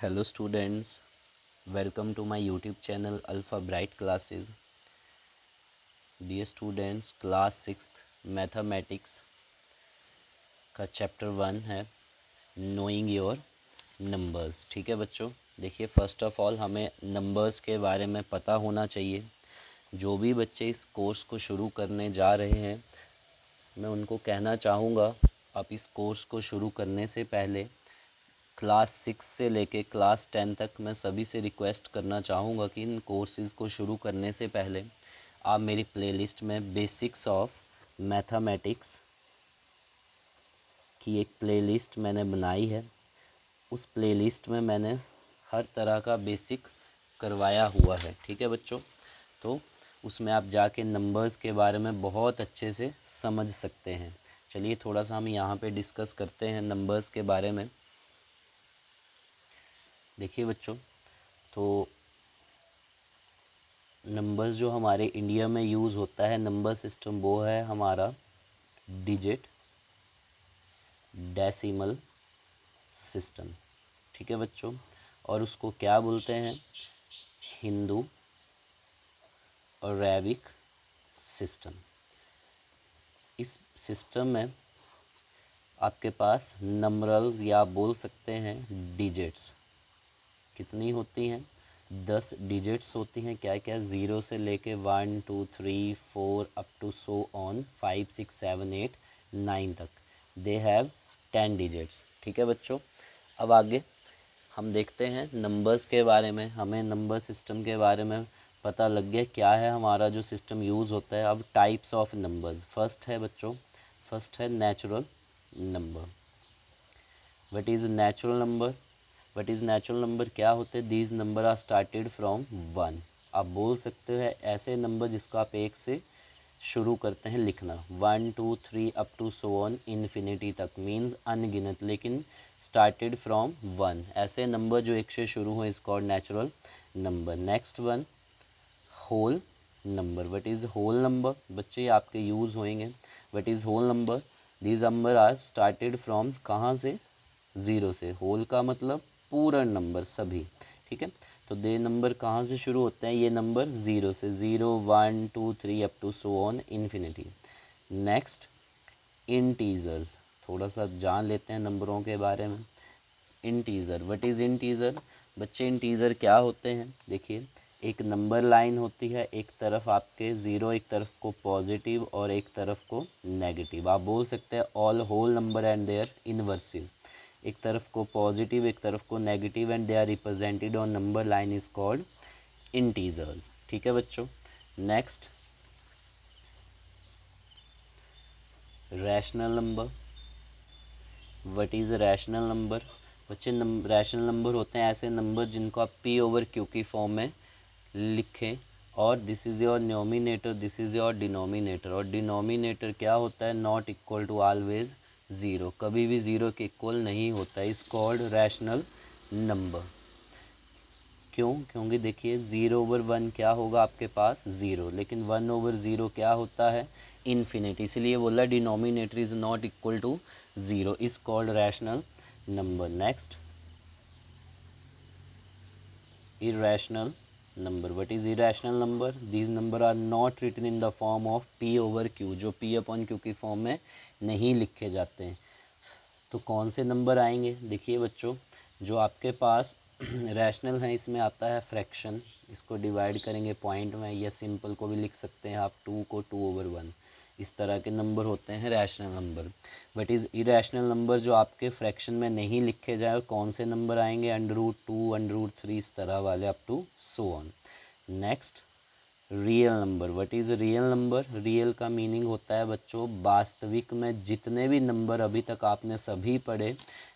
Hello students, welcome to my YouTube channel Alpha Bright Classes. Dear students, class 6th mathematics का chapter 1 है knowing your numbers. ठीक है बच्चों, देखिए first of all हमें numbers के बारे में पता होना चाहिए। जो भी बच्चे इस कोर्स को शुरू करने जा रहे हैं, मैं उनको कहना चाहूँगा आप इस कोर्स को शुरू करने से पहले क्लास 6 से लेके क्लास 10 तक मैं सभी से रिक्वेस्ट करना चाहूँगा कि इन कोर्सेज़ को शुरू करने से पहले आप मेरी प्लेलिस्ट में बेसिक्स ऑफ मैथमेटिक्स की एक प्लेलिस्ट मैंने बनाई है। उस प्लेलिस्ट में मैंने हर तरह का बेसिक करवाया हुआ है। ठीक है बच्चों, तो उसमें आप जाके नंबर्स के बारे में बहुत अच्छे से समझ सकते हैं। चलिए थोड़ा सा हम यहाँ पे डिस्कस करते हैं नंबर्स के बारे में। देखिए बच्चों, तो नंबर्स जो हमारे इंडिया में यूज़ होता है नंबर सिस्टम, वो है हमारा डिजिट डेसिमल सिस्टम। ठीक है बच्चों, और उसको क्या बोलते हैं? Hindu Arabic system. इस सिस्टम में आपके पास नंबरल्स या आप बोल सकते हैं डिजिट्स कितनी होती हैं? 10 डिजिट्स होती हैं। क्या क्या? 0 से लेके 1 2 3 4 अप टू सो ऑन 5 6 7 8 9 तक। They have 10 digits. ठीक है बच्चों, अब आगे हम देखते हैं नंबर्स के बारे में। हमें नंबर सिस्टम के बारे में पता लग गया क्या है हमारा जो सिस्टम यूज़ होता है। अब टाइप्स ऑफ नंबर्स फर्स्ट है बच्चों, फर्स्ट है natural number. What is natural number? What is natural number क्या होते हैं? These number are started from 1। आप बोल सकते हैं ऐसे नंबर जिसको आप 1 से शुरू करते हैं लिखना। 1 2 3 up to so on infinity तक, मीन्स अनगिनत, लेकिन स्टार्टेड फ्रॉम 1। ऐसे नंबर जो 1 से शुरू हो is called natural number. Next one, whole number. What is whole number? बच्चे आपके यूज़ होंगे। What is whole number? These number are started from कहाँ से? 0 से। होल का मतलब पूर्ण नंबर, सभी। ठीक है, तो दे नंबर कहाँ से शुरू होते हैं? ये नंबर 0 से, 0 1 2 3 up to so on infinity. Next, integers. थोड़ा सा जान लेते हैं नंबरों के बारे में। Integer, what is integer? बच्चे इंटीजर क्या होते हैं? देखिए, एक नंबर लाइन होती है, एक तरफ आपके 0, एक तरफ को पॉजिटिव और एक तरफ को नेगेटिव। आप बोल सकते हैं all whole number and their inverses. एक तरफ को पॉजिटिव, एक तरफ को negative, and they are represented on number line is called integers. ठीक है बच्चों, next, rational number. What is rational number? बच्चे रैशनल नंबर होते हैं ऐसे नंबर जिनको आप पी ओवर क्यू की फॉर्म में लिखें, और this is your numerator, this is your denominator. और डिनोमिनेटर क्या होता है? नॉट इक्वल टू ऑलवेज 0, कभी भी 0 के इक्वल नहीं होता। Is called rational number. क्यों? क्योंकि देखिए 0/1 क्या होगा आपके पास? 0, लेकिन 1/0 क्या होता है? इन्फिनिटी। इसलिए बोला denominator is not equal to 0, is called rational number. Next, irrational number. What is irrational number? These number are not written in the form of p over q, जो p upon q की form में नहीं लिखे जाते हैं। तो कौन से नंबर आएंगे? देखिए बच्चों, जो आपके पास रैशनल है, इसमें आता है फ्रैक्शन। इसको डिवाइड करेंगे पॉइंट में, या सिंपल को भी लिख सकते हैं आप, 2 को 2/1। इस तरह के नंबर होते हैं rational number. But is irrational number जो आपके फ्रैक्शन में नहीं लिखे जाए, कौन से नंबर आएंगे? √2, √3, इस तरह वाले up to so on. Next, real number. What is real number? Real का मीनिंग होता है बच्चों वास्तविक में जितने भी नंबर अभी तक आपने सभी पढ़े,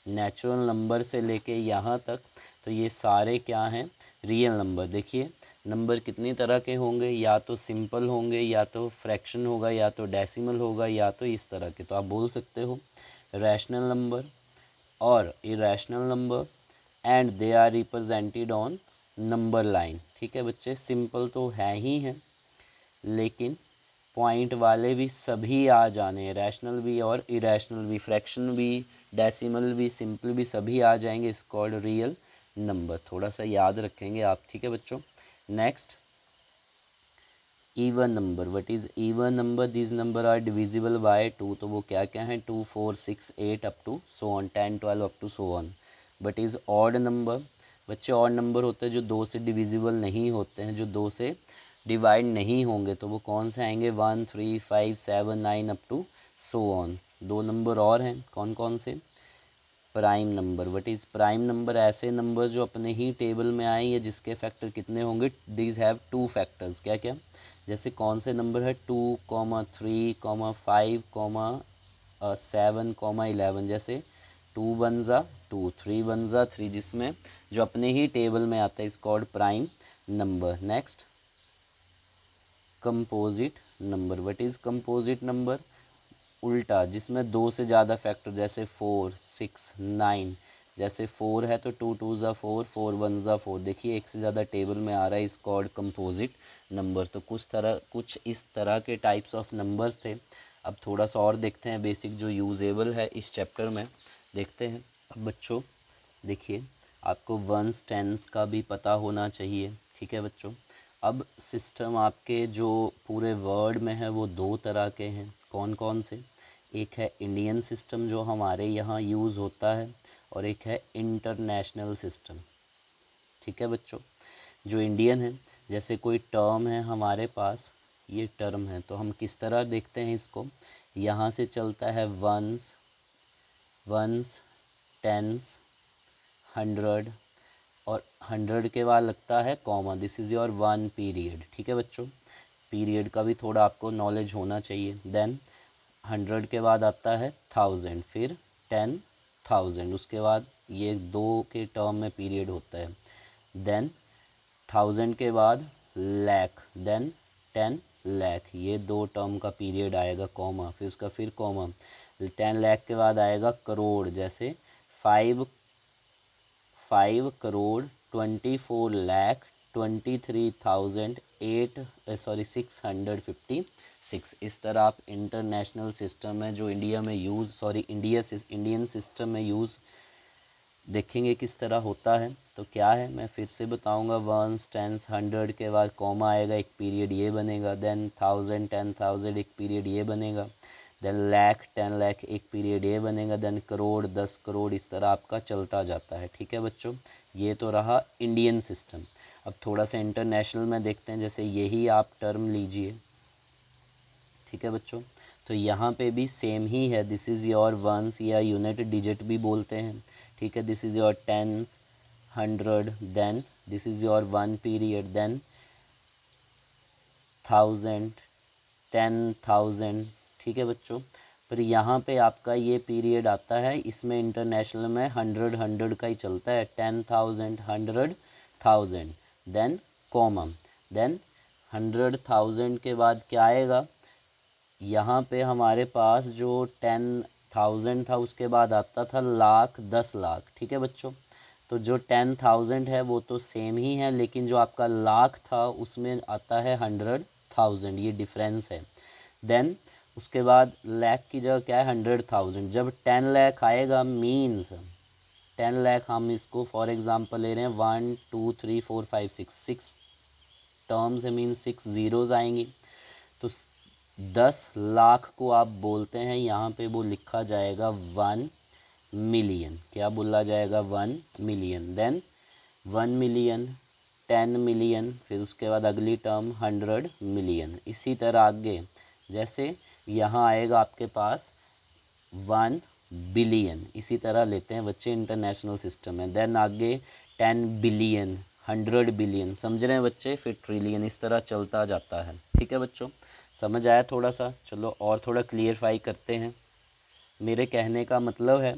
नेचुरल नंबर से लेके यहाँ तक, तो ये सारे क्या हैं? Real number. देखिए, नंबर कितनी तरह के होंगे? या तो सिंपल होंगे, या तो फ्रैक्शन होगा, या तो डेसिमल होगा, या तो इस तरह के। तो आप बोल सकते हो रैशनल नंबर और irrational number, and they are represented on number line. ठीक है बच्चे, सिंपल तो है ही है, लेकिन पॉइंट वाले भी सभी आ जाने हैं, रैशनल भी और इरेशनल भी, फ्रैक्शन भी, डेसिमल भी, सिंपल भी, सभी आ जाएंगे। इस कॉल्ड रियल नंबर, थोड़ा सा याद रखेंगे आप, ठीक है बच्चों। Next, even number. What is even number? This number are divisible by 2। तो वो क्या क्या हैं? 2, 4, 6, 8 up to so on, 10, 12 up to so on. But is odd number. बच्चे ऑड नंबर होते हैं जो 2 से डिविजिबल नहीं होते हैं, जो 2 से डिवाइड नहीं होंगे, तो वो कौन से आएंगे? 1, 3, 5, 7, 9 up to so on. 2 number और हैं, कौन कौन से? Prime number. What is prime number? ऐसे नंबर जो अपने ही टेबल में आए या जिसके फैक्टर कितने होंगे? These have 2 factors. क्या क्या? जैसे कौन से नंबर है? 2, 3, 5, 7, 11। जैसे 2 वन ज़ा 2, 3 वन ज़ा 3, जिसमें जो अपने ही टेबल में आता है इस called prime number. Next, composite number. What is composite number? उल्टा, जिसमें 2 से ज़्यादा फैक्टर, जैसे 4, 6, 9। जैसे 4 है तो 2 2 ज़ा 4, 4 1 ज़ा 4। देखिए एक से ज़्यादा टेबल में आ रहा है इस कॉल्ड कंपोजिट नंबर। तो कुछ इस तरह के टाइप्स ऑफ नंबर्स थे। अब थोड़ा सा और देखते हैं बेसिक जो यूजेबल है इस चैप्टर में, देखते हैं। अब बच्चों देखिए, आपको वंस टेंस का भी पता होना चाहिए, ठीक है बच्चों। अब सिस्टम आपके जो पूरे वर्ल्ड में है वो 2 तरह के हैं। कौन कौन से? एक है इंडियन सिस्टम जो हमारे यहाँ यूज़ होता है, और एक है इंटरनेशनल सिस्टम, ठीक है बच्चों। जो इंडियन है, जैसे कोई टर्म है हमारे पास, ये टर्म है, तो हम किस तरह देखते हैं इसको? यहाँ से चलता है वंस, टेंस, 100, और 100 के बाद लगता है comma. This is your 1 period, ठीक है बच्चों। पीरियड का भी थोड़ा आपको नॉलेज होना चाहिए। देन 100 के बाद आता है 1000, फिर 10,000, उसके बाद ये 2 के टर्म में पीरियड होता है। देन 1000 के बाद लाख, देन 10 लाख, ये 2 टर्म का पीरियड आएगा कॉमा, फिर उसका फिर कॉमा। 10 लाख के बाद आएगा करोड़, जैसे 5,24,23,656। इस तरह आप इंटरनेशनल सिस्टम में जो इंडिया में यूज़ इंडियन सिस्टम में यूज़ देखेंगे किस तरह होता है। तो क्या है, मैं फिर से बताऊंगा। वंस, टेंस, 100 के बाद कॉमा आएगा, एक पीरियड ये बनेगा। देन 1000, 10,000, एक पीरियड ये बनेगा। देन लाख, 10 लाख, एक पीरियड ये बनेगा। देन करोड़, 10 करोड़, इस तरह आपका चलता जाता है, ठीक है बच्चों। ये तो रहा इंडियन सिस्टम। अब थोड़ा सा इंटरनेशनल में देखते हैं। जैसे यही आप टर्म लीजिए, ठीक है बच्चों, तो यहाँ पे भी सेम ही है। दिस इज़ योर वंस, या यूनिट डिजिट भी बोलते हैं, ठीक है। This is your tens, 100, then this is your 1 period, then 1000, 10,000, ठीक है बच्चों। पर यहाँ पे आपका ये पीरियड आता है, इसमें इंटरनेशनल में 100 100 का ही चलता है। 10,000, 100,000, देन कॉमा, देन 100,000 के बाद क्या आएगा? यहाँ पे हमारे पास जो 10,000 था उसके बाद आता था लाख, 10 लाख, ठीक है बच्चों। तो जो 10,000 है वो तो सेम ही है, लेकिन जो आपका लाख था उसमें आता है 100,000, ये डिफरेंस है। देन उसके बाद लाख की जगह क्या है? 100,000। जब 10 लाख आएगा मीन्स 10 लाख, हम इसको फॉर एग्जांपल ले रहे हैं 1 2 3 4 5 6 टर्म्स है, मीन्स 6 ज़ीरोज़ आएंगी। तो 10 लाख को आप बोलते हैं, यहाँ पे वो लिखा जाएगा 1 मिलियन। क्या बोला जाएगा? 1 मिलियन। देन 1 मिलियन, 10 मिलियन, फिर उसके बाद अगली टर्म 100 मिलियन। इसी तरह आगे जैसे यहाँ आएगा आपके पास 1 बिलियन, इसी तरह लेते हैं बच्चे इंटरनेशनल सिस्टम में। देन आगे 10 बिलियन, 100 बिलियन, समझ रहे हैं बच्चे, फिर ट्रिलियन, इस तरह चलता जाता है, ठीक है बच्चों। समझ आया थोड़ा सा? चलो और थोड़ा क्लियरफाई करते हैं। मेरे कहने का मतलब है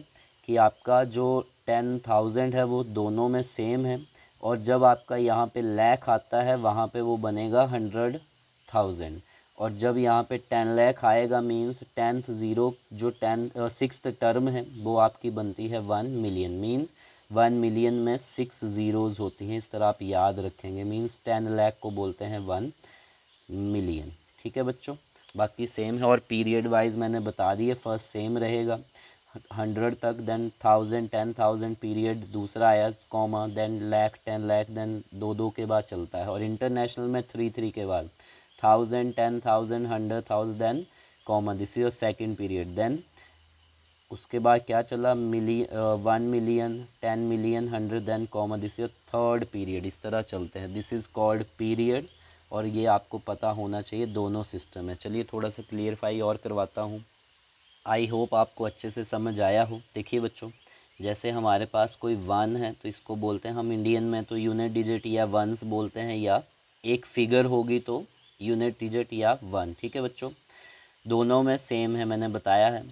कि आपका जो 10,000 है वो दोनों में सेम है, और जब आपका यहाँ पे लाख आता है वहाँ पे वो बनेगा 100,000, और जब यहाँ पे 10 लाख आएगा मीन्स 10th ज़ीरो, जो 6th टर्म है वो आपकी बनती है 1 मिलियन। मीन्स 1 मिलियन में 6 ज़ीरोज़ होती हैं, इस तरह आप याद रखेंगे। मीन्स 10 लाख को बोलते हैं 1 मिलियन, ठीक है बच्चों। बाकी सेम है, और पीरियड वाइज मैंने बता दिए, फर्स्ट सेम रहेगा 100 तक, देन 1000 10,000 पीरियड दूसरा आया comma, then lakh 10 lakh, then 2 के बाद चलता है। और इंटरनेशनल में 3 के बाद 1000 10,000 100,000 then comma, this is your second period. Then उसके बाद क्या चला 1 million 10 million 100 then comma, this is third period. इस तरह चलते हैं, दिस इज़ कॉल्ड पीरियड। और ये आपको पता होना चाहिए, दोनों सिस्टम है। चलिए थोड़ा सा क्लियरफाई और करवाता हूँ, आई होप आपको अच्छे से समझ आया हो। देखिए बच्चों, जैसे हमारे पास कोई 1 है तो इसको बोलते हैं हम इंडियन में तो यूनिट डिजिट या वंस बोलते हैं, या एक फिगर होगी तो यूनिट डिजिट या 1। ठीक है बच्चों, दोनों में सेम है, मैंने बताया है।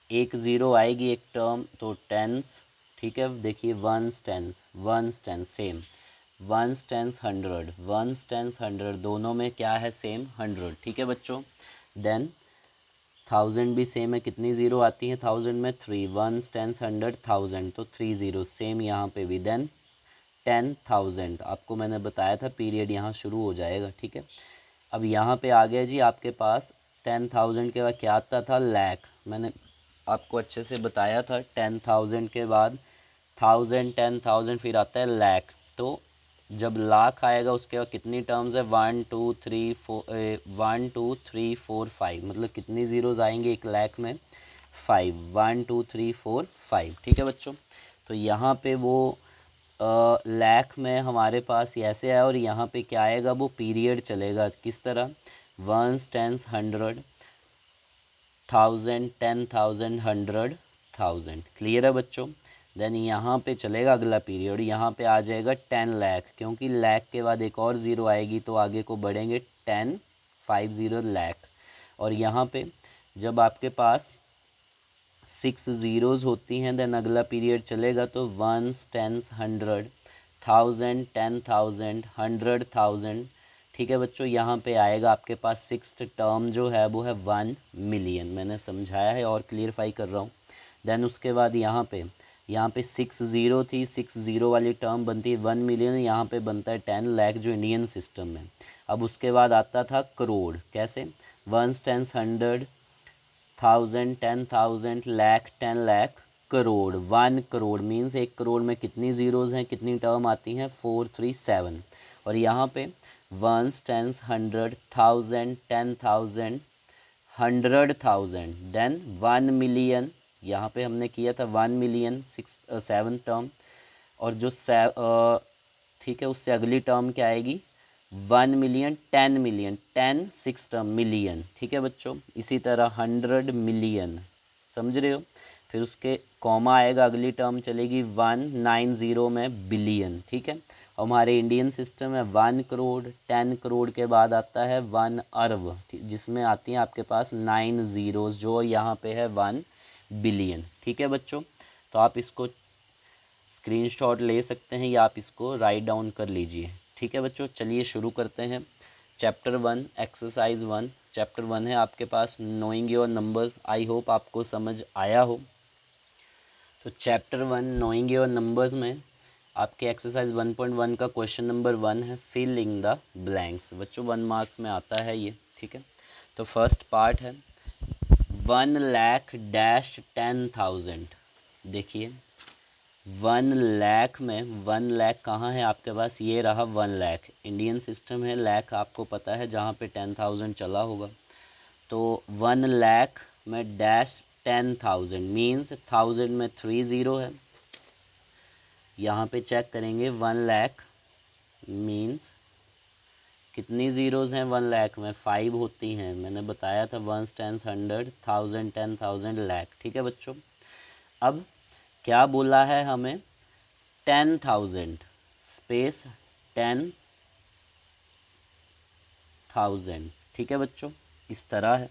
एक ज़ीरो आएगी एक टर्म तो टेंस, ठीक है। देखिए ones tens same, once tens 100, once tens 100, दोनों में क्या है सेम 100। ठीक है बच्चों, देन 1000 भी सेम है, कितनी ज़ीरो आती है 1000 में 3, वंस टेंस 100 1000 तो 3 ज़ीरो, सेम यहाँ पे भी। देन 10,000, आपको मैंने बताया था पीरियड यहाँ शुरू हो जाएगा। ठीक है, अब यहाँ पे आ गया जी आपके पास 10,000 के बाद क्या आता था लाख, मैंने आपको अच्छे से बताया था। 10,000 के बाद 1000 10,000 फिर आता है लाख। तो जब लाख आएगा उसके बाद कितनी टर्म्स है 1 2 3 4 1 2 3 4 5, मतलब कितनी ज़ीरोज़ आएंगे 1 लाख में 5, 1 2 3 4 5। ठीक है बच्चों, तो यहाँ पे वो लाख में हमारे पास ऐसे है, और यहाँ पे क्या आएगा वो पीरियड चलेगा किस तरह, वंस टेंस 100 1000 10,000 100,000। क्लियर है बच्चों। देन यहाँ पे चलेगा अगला पीरियड, यहाँ पे आ जाएगा 10 लाख, क्योंकि लाख के बाद एक और ज़ीरो आएगी तो आगे को बढ़ेंगे 10 50 लाख। और यहाँ पे जब आपके पास 6 ज़ीरोज़ होती हैं देन अगला पीरियड चलेगा तो वंस टेंस 100 1000 10,000 100,000। ठीक है बच्चों, यहाँ पे आएगा आपके पास सिक्स्थ टर्म जो है वो है 1 मिलियन, मैंने समझाया है और क्लियरफाई कर रहा हूँ। देन उसके बाद यहाँ पे 6 ज़ीरो थी, 6 ज़ीरो वाली टर्म बनती है 1 मिलियन, यहाँ पे बनता है 10 लाख जो इंडियन सिस्टम में। अब उसके बाद आता था करोड़, कैसे, once tens 100 1000 10,000 lakh 10 lakh crore, 1 crore means 1 crore में कितनी ज़ीरोज़ हैं, कितनी टर्म आती हैं 437। और यहाँ पे वंस टेंस 100 1000 10,000 100,000 देन 1 मिलियन, यहाँ पे हमने किया था 1 मिलियन 7 टर्म। और जो ठीक है उससे अगली टर्म क्या आएगी 1 मिलियन 10 मिलियन 10 6 टर्म मिलियन। ठीक है बच्चों, इसी तरह 100 मिलियन, समझ रहे हो। फिर उसके कॉमा आएगा, अगली टर्म चलेगी 190 में बिलियन। ठीक है, हमारे इंडियन सिस्टम में 1 करोड़ 10 करोड़ के बाद आता है 1 अरब, जिसमें आती हैं आपके पास 9 ज़ीरोज़, जो यहाँ पे है 1 बिलियन। ठीक है बच्चों, तो आप इसको स्क्रीनशॉट ले सकते हैं या आप इसको राइट डाउन कर लीजिए। ठीक है बच्चों, चलिए शुरू करते हैं। चैप्टर 1 एक्सरसाइज 1, चैप्टर 1 है आपके पास knowing your numbers. I hope आपको समझ आया हो। तो चैप्टर 1 नोइंग योर नंबर्स में आपके एक्सरसाइज 1.1 का क्वेश्चन नंबर 1 है फिल इन द ब्लैंक्स। बच्चों 1 मार्क्स में आता है ये। ठीक है, तो फर्स्ट पार्ट है 1 लाख डैश 10,000। देखिए 1 लाख में 1 लाख कहाँ है आपके पास, ये रहा 1 लाख, इंडियन सिस्टम है, लाख आपको पता है जहाँ पे 10,000 चला होगा। तो 1 लाख में डैश 10,000 मीन्स 1000 में 3 ज़ीरो है। यहाँ पे चेक करेंगे 1 लाख मीन्स कितनी ज़ीरोज़ हैं 1 लाख में 5 होती हैं, मैंने बताया था वंस टेंस 100 1000 10,000 लाख। ठीक है बच्चों, अब क्या बोला है हमें 10,000 स्पेस 10,000। ठीक है बच्चों, इस तरह है।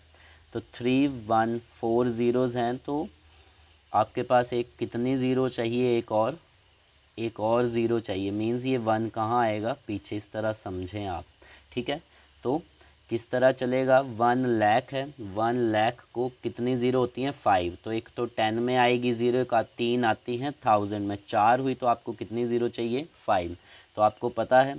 तो 3 1 4 ज़ीरोज़ हैं, तो आपके पास एक कितनी ज़ीरो चाहिए, एक और ज़ीरो चाहिए, मीन्स ये 1 कहाँ आएगा पीछे, इस तरह समझें आप। ठीक है, तो किस तरह चलेगा 1 लाख है, 1 लाख को कितनी ज़ीरो होती हैं 5, तो एक तो 10 में आएगी ज़ीरो, का 3 आती हैं 1000 में, 4 हुई तो आपको कितनी ज़ीरो चाहिए 5, तो आपको पता है।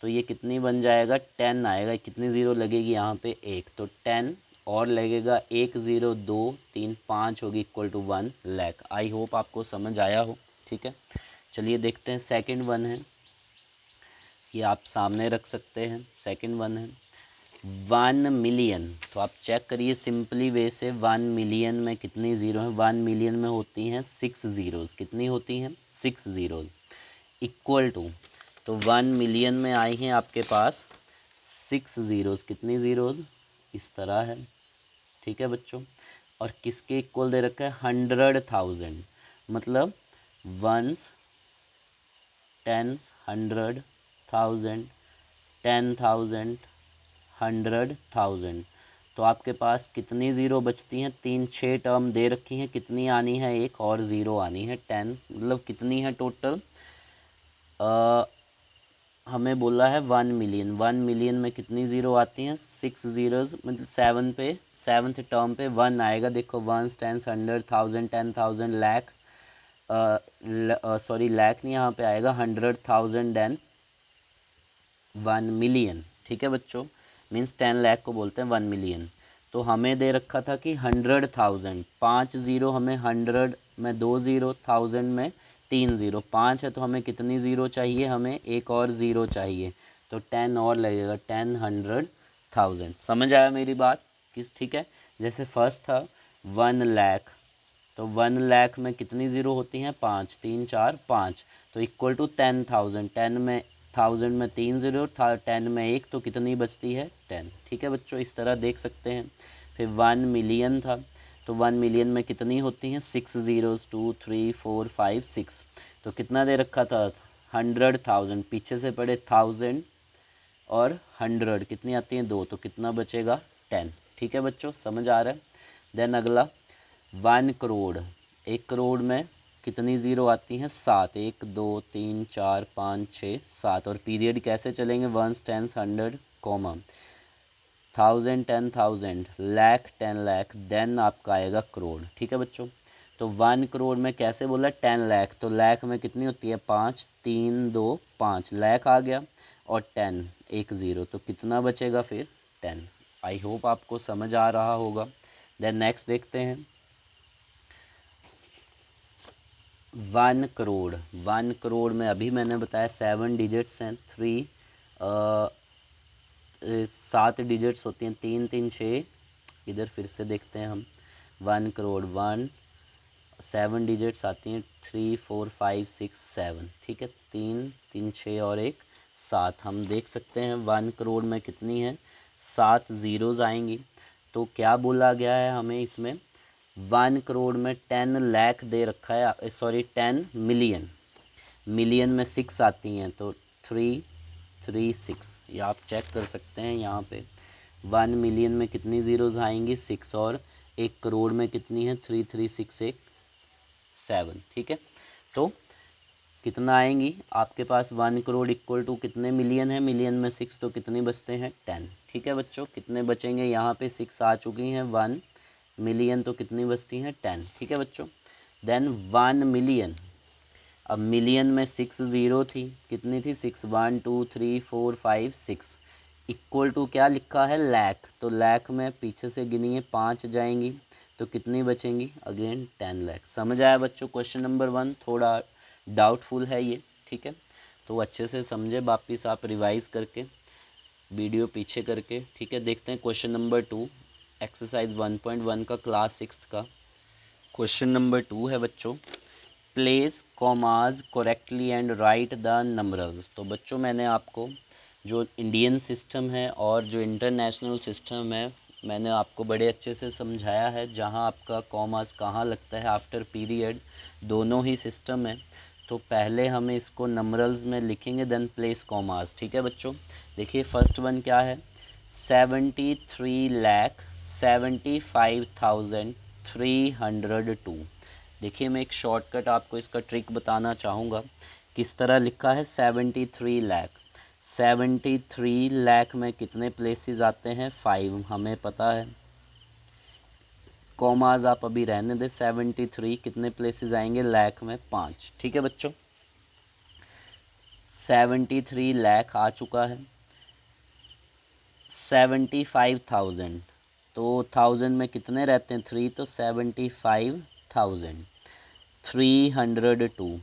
तो ये कितनी बन जाएगा 10 आएगा, कितनी ज़ीरो लगेगी यहाँ पे एक, तो 10 और लगेगा 1 0 2 3 5 होगी equal to 1 lakh. I hope आपको समझ आया हो। ठीक है, चलिए देखते हैं सेकंड वन है, ये आप सामने रख सकते हैं। सेकंड वन है 1 मिलियन। तो आप चेक करिए सिंपली वे से 1 मिलियन में कितनी ज़ीरो हैं। 1 मिलियन में होती हैं 6 ज़ीरोज़। कितनी होती हैं? 6 ज़ीरोज़। इक्वल टू, तो 1 मिलियन में आई हैं आपके पास 6 ज़ीरोज़। कितनी ज़ीरोज़? इस तरह है। ठीक है बच्चों, और किसके इक्वल दे रखा है? 100,000। मतलब वंस, टेंस, 100,000, 10,000, 100,000। तो आपके पास कितनी ज़ीरो बचती हैं? 3 6 टर्म दे रखी हैं, कितनी आनी है? एक और ज़ीरो आनी है 10। मतलब कितनी है टोटल? हमें बोला है 1 मिलियन। 1 मिलियन में कितनी ज़ीरो आती हैं? 6 ज़ीरोज़। मतलब 7 पे, 7th टर्म पे 1 आएगा। देखो 1 10 100,000 10,000 लाख, सॉरी लाख नहीं, यहाँ पे आएगा 100,000 एंड 1 मिलियन। ठीक है बच्चों, मीन्स 10 लाख को बोलते हैं 1 मिलियन। तो हमें दे रखा था कि 100,000, 5 ज़ीरो हमें 100 में 2 ज़ीरो, 1000 में 3 ज़ीरो, 5 है तो हमें कितनी ज़ीरो चाहिए? हमें एक और ज़ीरो चाहिए, तो 10 और लगेगा, 10 100,000। समझ आया मेरी बात? ठीक है, जैसे फर्स्ट था 1 लाख, तो 1 लाख में कितनी ज़ीरो होती हैं? 5, 3 4 5, तो इक्वल टू 10,000। 10 में 1000 में 3 ज़ीरो था, 10 में 1, तो कितनी बचती है? 10। ठीक है बच्चों, इस तरह देख सकते हैं। फिर 1 मिलियन था, तो 1 मिलियन में कितनी होती हैं? 6 ज़ीरोज़, 2 3 4 5 6, तो कितना दे रखा था? 100,000। पीछे से पड़े 1000 और 100, कितनी आती हैं? 2, तो कितना बचेगा? 10। ठीक है बच्चों, समझ आ रहा है? देन अगला 1 करोड़। 1 करोड़ में कितनी ज़ीरो आती हैं? 7, 1 2 3 4 5 6 7, और पीरियड कैसे चलेंगे? 1 10 100 कॉमा 1000 10,000 लाख 10 लाख, देन आपका आएगा करोड़। ठीक है बच्चों, तो 1 करोड़ में कैसे बोला? 10 लाख, तो लाख में कितनी होती है? 5, 3 2 5, लाख आ गया, और 10 1 ज़ीरो, तो कितना बचेगा फिर? 10। आई होप आपको समझ आ रहा होगा। देन नेक्स्ट देखते हैं 1 करोड़। 1 करोड़ में अभी मैंने बताया 7 डिजिट्स हैं, 7 डिजिट्स होती हैं, 3 3 6। इधर फिर से देखते हैं हम 1 करोड़ 1, 7 डिजिट्स आती हैं, 3 4 5 6 7। ठीक है, 3 3 6 और 1 7। हम देख सकते हैं 1 करोड़ में कितनी है? 7 ज़ीरोज़ आएंगी। तो क्या बोला गया है हमें इसमें? 1 करोड़ में 10 लाख दे रखा है, सॉरी 10 मिलियन। मिलियन में 6 आती हैं, तो 3 3 6, ये आप चेक कर सकते हैं यहाँ पे। 1 मिलियन में कितनी ज़ीरोज़ आएंगी? 6, और 1 करोड़ में कितनी है? 3 3 6 1 7। ठीक है, तो कितना आएंगी आपके पास? 1 करोड़ इक्वल टू कितने मिलियन है? मिलियन में 6, तो कितने बचते हैं? 10। ठीक है बच्चों, कितने बचेंगे? यहाँ पे 6 आ चुकी हैं, 1 मिलियन, तो कितनी बचती हैं? 10। ठीक है बच्चों, देन 1 मिलियन। अब मिलियन में 6 ज़ीरो थी, कितनी थी? 6, 1 2 3 4 5 6, इक्वल टू क्या लिखा है? लाख, तो लाख में पीछे से गिनिए 5 जाएंगी, तो कितनी बचेंगी? अगेन 10 लाख। समझ आया बच्चों? क्वेश्चन नंबर 1 थोड़ा डाउटफुल है ये। ठीक है, तो अच्छे से समझे, वापिस आप रिवाइज करके वीडियो पीछे करके। ठीक है, देखते हैं क्वेश्चन नंबर 2, एक्सरसाइज 1.1 का क्लास 6 का क्वेश्चन नंबर 2 है बच्चों। Place commas correctly and write the numerals. तो बच्चों मैंने आपको जो इंडियन सिस्टम है और जो इंटरनेशनल सिस्टम है, मैंने आपको बड़े अच्छे से समझाया है, जहां आपका कॉमास कहाँ लगता है आफ्टर पीरियड, दोनों ही सिस्टम है। तो पहले हमें इसको नंबरल्स में लिखेंगे, देन प्लेस कॉमास। ठीक है बच्चों, देखिए फर्स्ट वन क्या है? 73,75,302। देखिए मैं एक शॉर्टकट आपको इसका ट्रिक बताना चाहूँगा। किस तरह लिखा है? 73 लाख। 73 लाख में कितने प्लेसेस आते हैं? 5, हमें पता है। कॉमाज आप अभी रहने दें। 73 कितने प्लेसेस आएंगे? लाख में 5। ठीक है बच्चों, 73 लाख आ चुका है। 75,000, तो 1000 में कितने रहते हैं 3, तो 75,000। 302,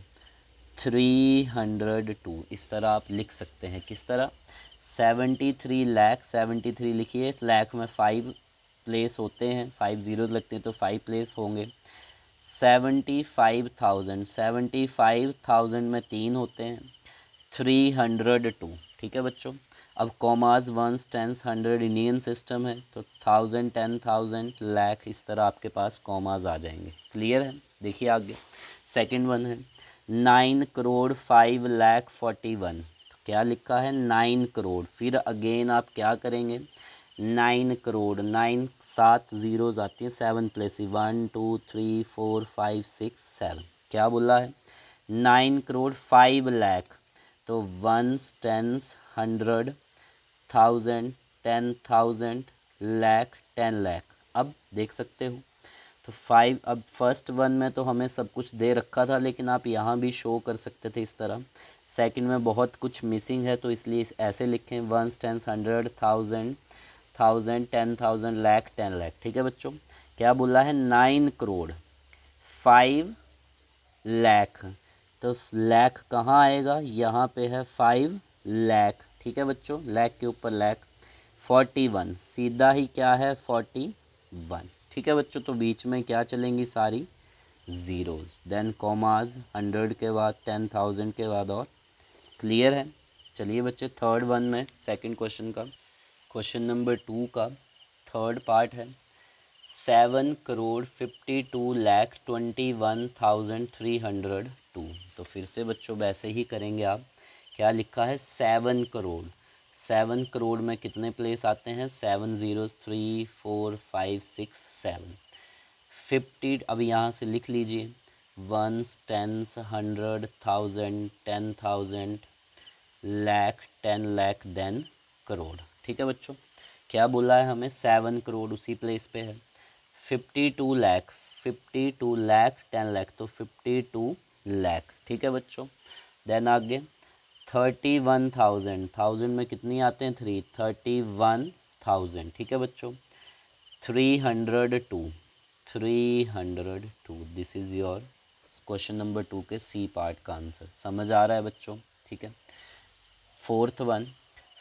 302 इस तरह आप लिख सकते हैं। किस तरह 73 लाख, 73 लिखिए, लाख में 5 प्लेस होते हैं, 5 जीरो लगते हैं तो 5 प्लेस होंगे। 75,000, 75,000 में 3 होते हैं, 302। ठीक है बच्चों। अब commas, ones, tens, 100 Indian system है, तो 1000, 10,000, लाख, इस तरह आपके पास कॉमाज आ जाएंगे। क्लियर है। देखिए आगे सेकंड वन है 9 करोड़ 5 लाख 41। तो क्या लिखा है 9 करोड़, फिर अगेन आप क्या करेंगे 9 करोड़, 9 7 जीरोज आती है, 7 प्लेस 1 2 3 4 5 6 7। क्या बोला है 9 करोड़ 5 लाख, तो वंस, टेंस, 100, 1000, 10,000, लाख, 10 लाख। अब देख सकते हो तो 5, अब फर्स्ट वन में तो हमें सब कुछ दे रखा था, लेकिन आप यहाँ भी शो कर सकते थे इस तरह। सेकंड में बहुत कुछ मिसिंग है, तो इसलिए ऐसे लिखें वंस, टेंस, 100, 1000, 1000, 10,000, लाख, 10 लाख। ठीक है बच्चों। क्या बोला है 9 करोड़ 5 लाख, तो लाख कहाँ आएगा, यहाँ पे है 5 लाख। ठीक है बच्चों, लाख के ऊपर लाख। 41 सीधा ही क्या है 41। ठीक है बच्चों, तो बीच में क्या चलेंगी सारी ज़ीरोज़, देन कॉमाज, 100 के बाद 10,000 के बाद और। क्लियर है। चलिए बच्चे थर्ड वन में सेकंड क्वेश्चन का, क्वेश्चन नंबर 2 का थर्ड पार्ट है 7 करोड़ 52 लाख 21,302। तो फिर से बच्चों वैसे ही करेंगे आप। क्या लिखा है 7 करोड़, 7 करोड़ में कितने प्लेस आते हैं 7 जीरोस, 3 4 5 6 7। 50 अब यहाँ से लिख लीजिए ones, tens, 100, 1000, 10,000, lakh, 10 lakh, then crore. ठीक है बच्चों। क्या बोला है हमें 7 करोड़ उसी प्लेस पे है, 52 लाख, 52 लाख, 10 लाख, तो 52 लाख। ठीक है बच्चों। देन आगे 31,000, 1000 में कितनी आते हैं 3, 31,000। ठीक है बच्चों। 302, 302 this is your question number 2 के सी पार्ट का आंसर। समझ आ रहा है बच्चों। ठीक है। Fourth one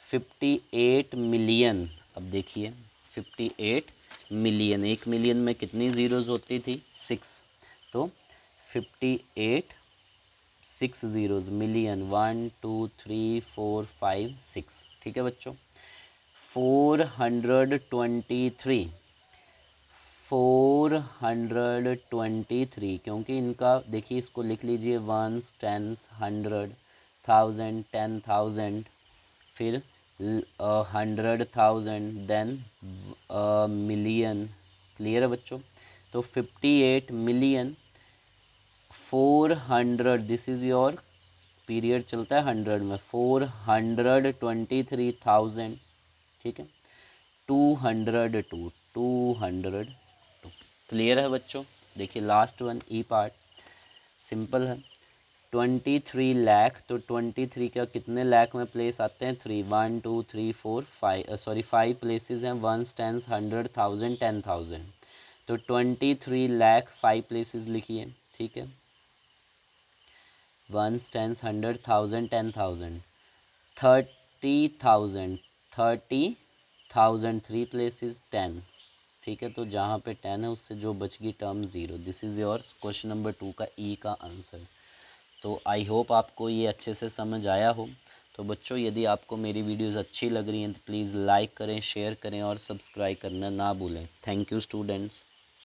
58 million. अब देखिए 58 मिलियन, 1 मिलियन में कितनी ज़ीरोज़ होती थी 6, तो 58 6 ज़ीरोज़, मिलियन 1 2 3 4 5 6। ठीक है बच्चों। 423, 423, क्योंकि इनका देखिए इसको लिख लीजिए वंस, टेंस, 100, 1000, 10,000, फिर 100,000, देन मिलियन। क्लियर है बच्चों। तो 58 million 400, this is your period चलता है 100 में, 423,000। ठीक है। 202, 202। क्लियर है बच्चों। देखिए लास्ट वन ई पार्ट सिंपल है 23 लाख, तो 23 का कितने लाख में प्लेस आते हैं 3, 1 2 3 4 5, सॉरी 5 प्लेसेस हैं, वंस, टेंस, 100, 1000, 10,000, तो 23 लाख 5 प्लेसेस लिखिए। ठीक है। Ones, tens, 100, 1000, 10,000, 30,000, 30,000 3 places 10। ठीक है। तो जहाँ पे 10 है उससे जो बच गई term 0। This is your question number 2 का ई का आंसर। तो आई होप आपको ये अच्छे से समझ आया हो। तो बच्चों यदि आपको मेरी वीडियोज़ अच्छी लग रही हैं तो प्लीज़ लाइक करें, शेयर करें और सब्सक्राइब करना ना भूलें। Thank you students.